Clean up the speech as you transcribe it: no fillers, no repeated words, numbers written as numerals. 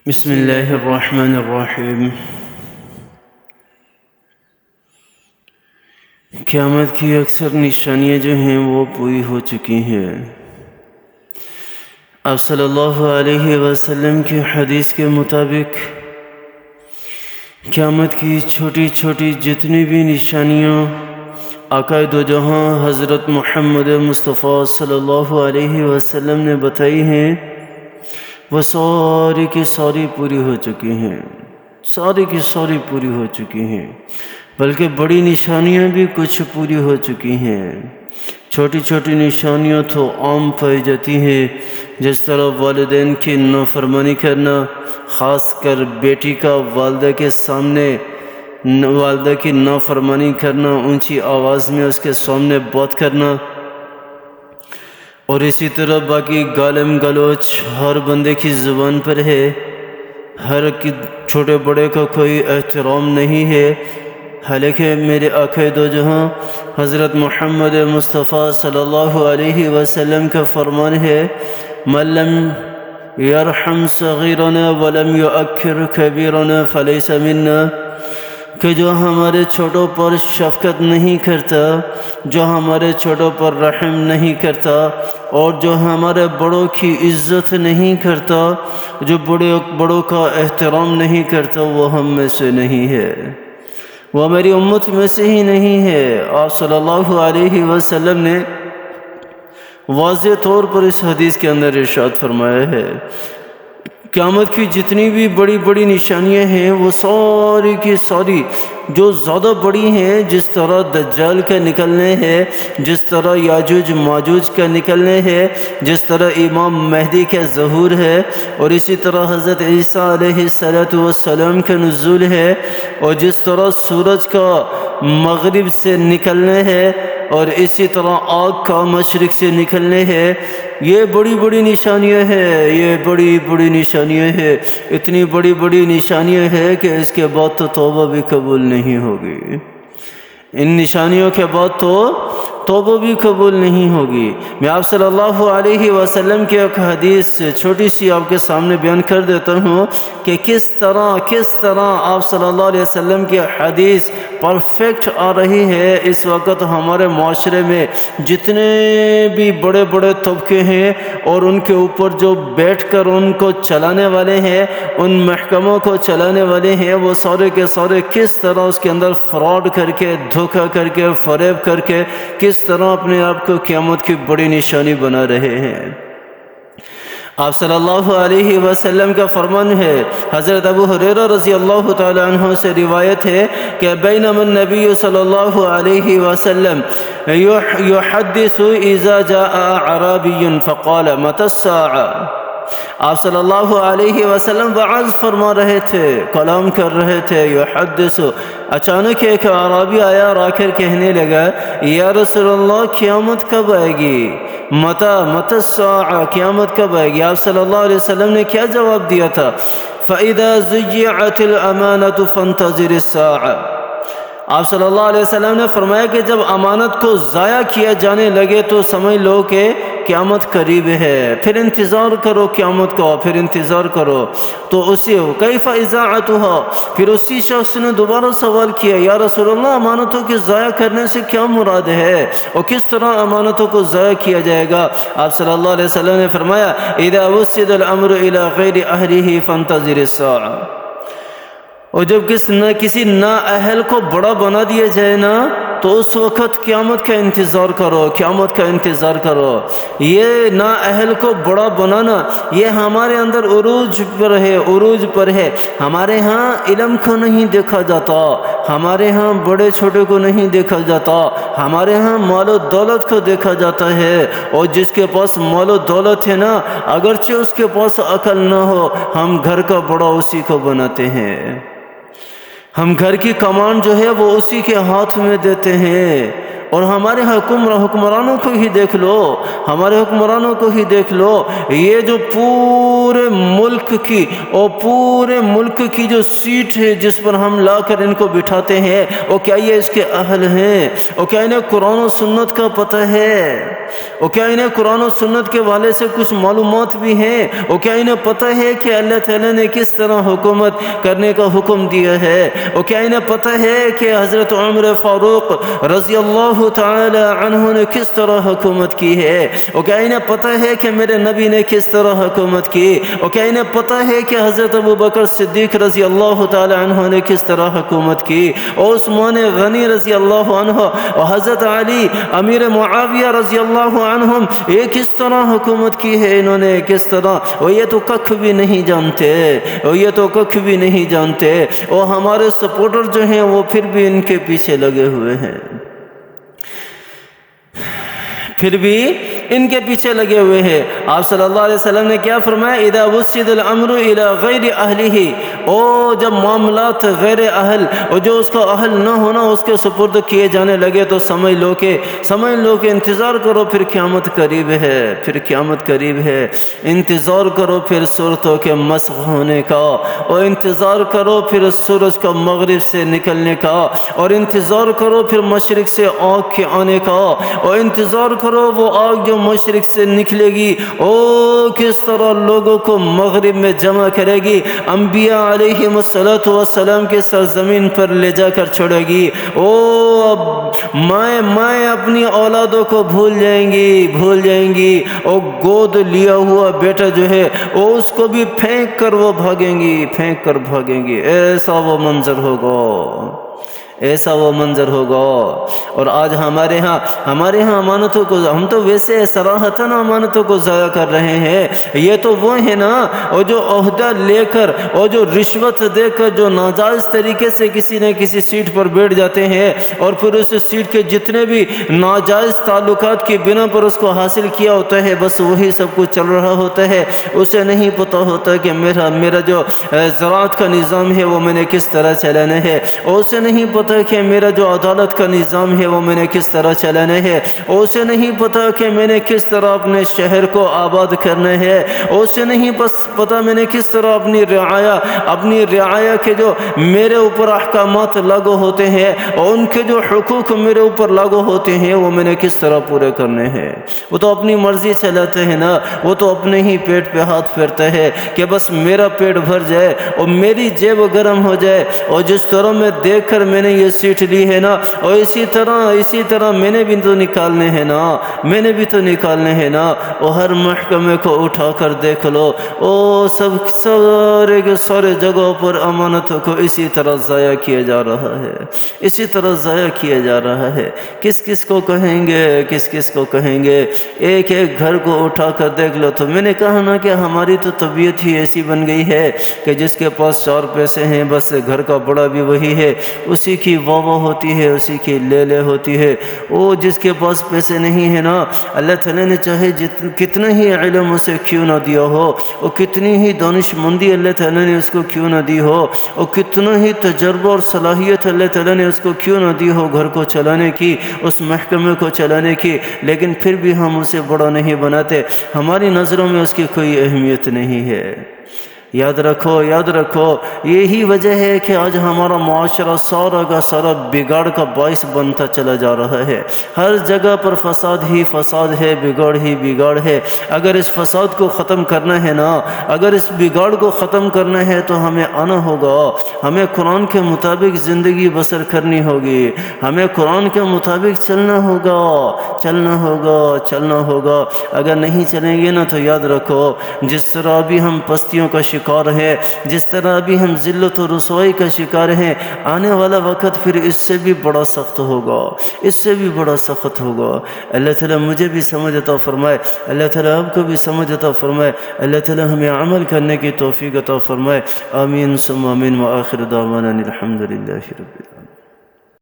بسم اللہ الرحمن الرحیم۔ قیامت کی اکثر نشانیاں جو ہیں وہ پوری ہو چکی ہیں۔ آپ صلی اللہ علیہ وسلم کی حدیث کے مطابق قیامت کی چھوٹی چھوٹی جتنی بھی نشانیاں آقا دو جہاں حضرت محمد مصطفیٰ صلی اللہ علیہ وسلم نے بتائی ہیں وہ ساری کی ساری پوری ہو چکی ہیں، ساری کی ساری پوری ہو چکی ہیں، بلکہ بڑی نشانیاں بھی کچھ پوری ہو چکی ہیں۔ چھوٹی چھوٹی نشانیاں تو عام پائی جاتی ہیں، جس طرح والدین کی نافرمانی کرنا، خاص کر بیٹی کا والدہ کے سامنے والدہ کی نافرمانی کرنا، اونچی آواز میں اس کے سامنے بات کرنا، اور اسی طرح باقی گالم گلوچ ہر بندے کی زبان پر ہے، ہر چھوٹے بڑے کا کوئی احترام نہیں ہے۔ حالانکہ میرے آقا دو جہاں حضرت محمد مصطفیٰ صلی اللہ علیہ وسلم کا فرمان ہے، من لم یرحم صغیرنا ولم یؤکر کبیرنا فلیس منا، کہ جو ہمارے چھوٹوں پر شفقت نہیں کرتا، جو ہمارے چھوٹوں پر رحم نہیں کرتا، اور جو ہمارے بڑوں کی عزت نہیں کرتا، جو بڑوں کا احترام نہیں کرتا، وہ ہم میں سے نہیں ہے، وہ میری امت میں سے ہی نہیں ہے۔ آپ صلی اللہ علیہ وسلم نے واضح طور پر اس حدیث کے اندر ارشاد فرمایا ہے، قیامت کی جتنی بھی بڑی بڑی نشانیاں ہیں وہ ساری کی ساری جو زیادہ بڑی ہیں، جس طرح دجال کا نکلنے ہے، جس طرح یاجوج ماجوج کا نکلنے ہے، جس طرح امام مہدی کا ظہور ہے، اور اسی طرح حضرت عیسیٰ علیہ السلام کا نزول ہے، اور جس طرح سورج کا مغرب سے نکلنے ہے، اور اسی طرح آگ کا مشرق سے نکلنے ہے۔ یہ بڑی بڑی نشانیاں ہیں، یہ بڑی بڑی نشانیاں ہیں، اتنی بڑی بڑی نشانیاں ہیں کہ اس کے بعد تو توبہ بھی قبول نہیں ہوگی، ان نشانیوں کے بعد تو توبہ بھی قبول نہیں ہوگی۔ میں آپ صلی اللہ علیہ وسلم کی ایک حدیث چھوٹی سی آپ کے سامنے بیان کر دیتا ہوں کہ کس طرح آپ صلی اللہ علیہ وسلم کی حدیث پرفیکٹ آ رہی ہے۔ اس وقت ہمارے معاشرے میں جتنے بھی بڑے بڑے طبقے ہیں اور ان کے اوپر جو بیٹھ کر ان کو چلانے والے ہیں، ان محکموں کو چلانے والے ہیں، وہ سارے کے سارے کس طرح اس کے اندر فراڈ کر کے، دھوکہ کر کے، فریب کر کے کس طرح اپنے آپ کو قیامت کی بڑی نشانی بنا رہے ہیں۔ آپ صلی اللہ علیہ وسلم کا فرمان ہے، حضرت ابو ہریرہ رضی اللہ تعالی عنہ سے روایت ہے کہ بینما النبی صلی اللہ علیہ وسلم یحدث اذا جاء اعرابی فقال متی الساعہ۔ آپ صلی اللہ علیہ وسلم وعظ فرما رہے تھے، کلام کر رہے تھے، یحدث، اچانک ایک اعرابی آیا اور آ کر کہنے لگا، یا رسول اللہ قیامت کب آئے گی؟ متی الساعہ، قیامت کب آئے گی؟ آپ صلی اللہ علیہ وسلم نے کیا جواب دیا تھا؟ فَإِذَا ضُيِّعَتِ الْأَمَانَةُ فَانْتَظِرِ السَّاعَةَ۔ آپ صلی اللہ علیہ وسلم نے فرمایا کہ جب امانت کو ضائع کیا جانے لگے تو سمجھ لو کہ قیامت قریب ہے، پھر انتظار کرو قیامت کا، پھر انتظار کرو۔ تو اسی کیف اضاعتها، پھر اسی شخص نے دوبارہ سوال کیا، یا رسول اللہ امانتوں کے ضائع کرنے سے کیا مراد ہے اور کس طرح امانتوں کو ضائع کیا جائے گا؟ آپ صلی اللہ علیہ وسلم نے فرمایا، اذا وسد الامر الى غیر اہلہ فانتظر الساعہ، اور جب کسی نااہل کو بڑا بنا دیا جائے نا تو اس وقت قیامت کا انتظار کرو، قیامت کا انتظار کرو۔ یہ نااہل کو بڑا بنانا یہ ہمارے اندر عروج پر ہے۔ ہمارے ہاں علم کو نہیں دیکھا جاتا، ہمارے ہاں بڑے چھوٹے کو نہیں دیکھا جاتا، ہمارے ہاں مال و دولت کو دیکھا جاتا ہے، اور جس کے پاس مال و دولت ہے نا، اگرچہ اس کے پاس عقل نہ ہو، ہم گھر کا بڑا اسی کو بناتے ہیں، ہم گھر کی کمان جو ہے وہ اسی کے ہاتھ میں دیتے ہیں، اور ہمارے حکمرانوں کو ہی دیکھ لو، ہمارے حکمرانوں کو ہی دیکھ لو، یہ جو پورے ملک کی جو سیٹ ہے جس پر ہم لا کر ان کو بٹھاتے ہیں، وہ کیا یہ اس کے اہل ہیں؟ وہ کیا انہیں قرآن و سنت کا پتہ ہے؟ وہ کیا انہیں قرآن و سنت کے والے سے کچھ معلومات بھی ہیں؟ وہ کیا انہیں پتہ ہے کہ اللہ تعالیٰ نے کس طرح حکومت کرنے کا حکم دیا ہے؟ وہ کیا انہیں پتہ ہے کہ حضرت عمر فاروق رضی اللہ تعالی عنہ نے کس طرح حکومت کی ہے؟ وہ کیا انہیں پتہ ہے کہ میرے نبی نے کس طرح حکومت کی؟ وہ کیا انہیں پتہ ہے کہ حضرت ابو بکر صدیق رضی اللہ تعالی عنہ نے کس طرح حکومت کی؟ اور عثمان غنی رضی اللہ عنہ اور حضرت علی امیر معاویہ رضی اللہ عنہم یہ کس طرح حکومت کی ہے؟ انہوں نے کس طرح؟ وہ یہ تو ککھ بھی نہیں جانتے، اور ہمارے سپورٹر جو ہیں وہ پھر بھی ان کے پیچھے لگے ہوئے ہیں، آپ صلی اللہ علیہ وسلم نے کیا فرمایا؟ اذا وسد الامر الى غیر اہلہ، او جب معاملات غیر اہل اور جو اس کا اہل نہ ہونا اس کے سپرد کیے جانے لگے تو سمجھ لو کہ انتظار کرو، پھر قیامت قریب ہے، انتظار کرو پھر صورتوں کے مسخ ہونے کا، اور انتظار کرو پھر سورج کا مغرب سے نکلنے کا، اور انتظار کرو پھر مشرق سے آگ کے آنے کا، اور انتظار کرو وہ آگ جو مشرق سے نکلے گی او کس طرح لوگوں کو مغرب میں جمع کرے گی، انبیاء علیہ السلام کے سرزمین پر لے جا کر چھوڑے گی۔ اب مائیں اپنی اولادوں کو بھول جائیں گی، اور گود لیا ہوا بیٹا جو ہے وہ اس کو بھی پھینک کر بھاگیں گی، ایسا وہ منظر ہوگا۔ اور آج ہمارے ہاں امانتوں کو ہم تو ویسے صراحتاً امانتوں کو ضائع کر رہے ہیں۔ یہ تو وہ ہے نا، اور جو عہدہ لے کر اور جو رشوت دے کر جو ناجائز طریقے سے کسی نہ کسی سیٹ پر بیٹھ جاتے ہیں، اور پھر اس سیٹ کے جتنے بھی ناجائز تعلقات کی بنا پر اس کو حاصل کیا ہوتا ہے، بس وہی سب کچھ چل رہا ہوتا ہے۔ اسے نہیں پتہ ہوتا کہ میرا جو زراعت کا نظام ہے وہ میں نے کس طرح چلانا ہے، اور اسے نہیں پتہ کہ میرا جو عدالت کا نظام ہے وہ میں نے کس طرح چلانا ہے، اور اسے نہیں پتا کہ میں نے کس طرح اپنے شہر کو آباد کرنا ہے، اور اسے نہیں پتا میں نے کس طرح اپنی رعایا کے جو میرے اوپر احکامات لاگو ہوتے ہیں اور ان کے جو حقوق میرے اوپر لاگو ہوتے ہیں وہ میں نے کس طرح پورے کرنے ہیں۔ وہ تو اپنی مرضی چلاتے ہیں نا، وہ تو اپنے ہی پیٹ پہ ہاتھ پھیرتا ہے کہ بس میرا پیٹ بھر جائے اور میری جیب گرم ہو جائے، اور جس طرح میں دیکھ کر میں نے یہ سیٹ لی ہے نا، اور اسی طرح میں نے بھی تو نکالنے ہیں نا، اور ہر محکمے کو اٹھا کر دیکھ لو، اور سارے جگہوں پر امانتوں کو اسی طرح ضائع کیا جا رہا ہے۔ کس کو کہیں گے، ایک گھر کو اٹھا کر دیکھ لو۔ تو میں نے کہا نا کہ ہماری تو طبیعت ہی ایسی بن گئی ہے کہ جس کے پاس 4 پیسے ہیں بس گھر کا بڑا بھی وہی ہے، اسی کی واہ ہوتی ہے، اسی کی لے ہوتی ہے۔ وہ جس کے پاس پیسے نہیں ہے نا، اللہ تعالیٰ نے چاہے کتنا ہی علم اسے کیوں نہ دیا ہو، اور کتنی ہی دانش مندی اللہ تعالیٰ نے اس کو کیوں نہ دی ہو، اور کتنا ہی تجربہ اور صلاحیت اللہ تعالیٰ نے اس کو کیوں نہ دی ہو گھر کو چلانے کی، اس محکمے کو چلانے کی، لیکن پھر بھی ہم اسے بڑا نہیں بناتے، ہماری نظروں میں اس کی کوئی اہمیت نہیں ہے۔ یاد رکھو یہی وجہ ہے کہ آج ہمارا معاشرہ سارا کا سارا بگاڑ کا باعث بنتا چلا جا رہا ہے۔ ہر جگہ پر فساد ہی فساد ہے، بگاڑ ہی بگاڑ ہے۔ اگر اس فساد کو ختم کرنا ہے نا، اگر اس بگاڑ کو ختم کرنا ہے تو ہمیں آنا ہوگا، ہمیں قرآن کے مطابق زندگی بسر کرنی ہوگی، ہمیں قرآن کے مطابق چلنا ہوگا۔ اگر نہیں چلیں گے نا تو یاد رکھو جس طرح بھی ہم پستیوں کا شکار ہے، جس طرح بھی ہم ذلت و رسوائی کا شکار ہیں، آنے والا وقت پھر اس سے بھی بڑا سخت ہوگا۔ اللہ تعالیٰ مجھے بھی سمجھ عطا فرمائے، اللہ تعالیٰ آپ کو بھی سمجھ عطا فرمائے، اللہ تعالیٰ ہمیں عمل کرنے کی توفیق عطا فرمائے۔ آمین ثم آمین، وآخر دعوانا الحمدللہ رب العالمین۔